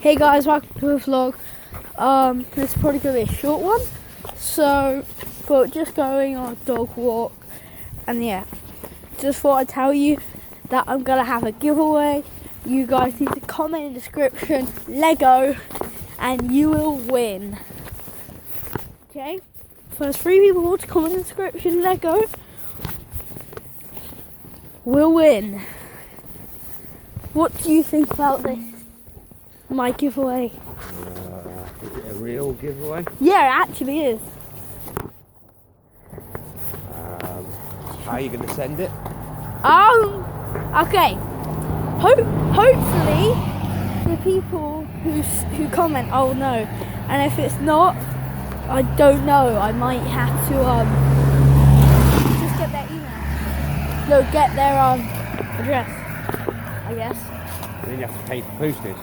Hey guys, welcome to a vlog. This is probably going to be a short one. But just going on a dog walk. And yeah, just thought I'd tell you that I'm going to have a giveaway. You guys need to comment in the description, Lego, and you will win. Okay? First 3 people to comment in the description, Lego, will win. What do you think about this? My giveaway. Is it a real giveaway? Yeah, it actually is. How are you going to send it? Okay. Hopefully, the people who comment, I'll know. And if it's not, I don't know. I might have to just get their email. No, get their address. I guess. And then you have to pay for postage.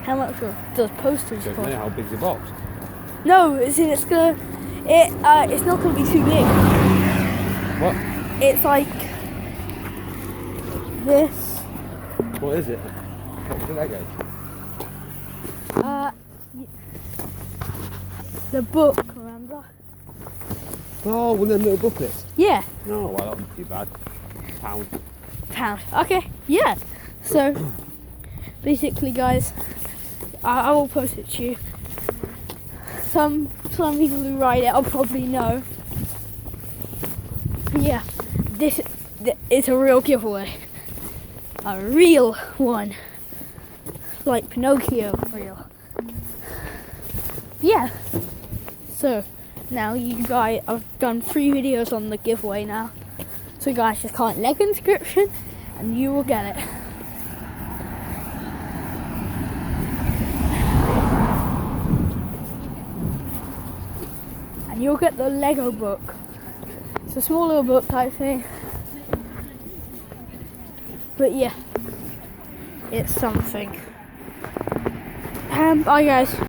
How much does postage Don't cost? know how big's the box. No, it's not gonna be too big. What? It's like this. What is it? What's the Lego? The book, remember? Oh, one of them little booklets. Yeah. No, well, that wouldn't be too bad. Pound. Okay. Yeah. So basically, guys, I will post it to you. Some people who write it, I'll probably know. But yeah, this is a real giveaway. A real one. Like Pinocchio, real. Yeah. So, now you guys, I've done 3 videos on the giveaway now. So you guys just comment Lego in the description and you will get it. And you'll get the Lego book. It's a small little book type thing. But yeah, it's something. Bye guys.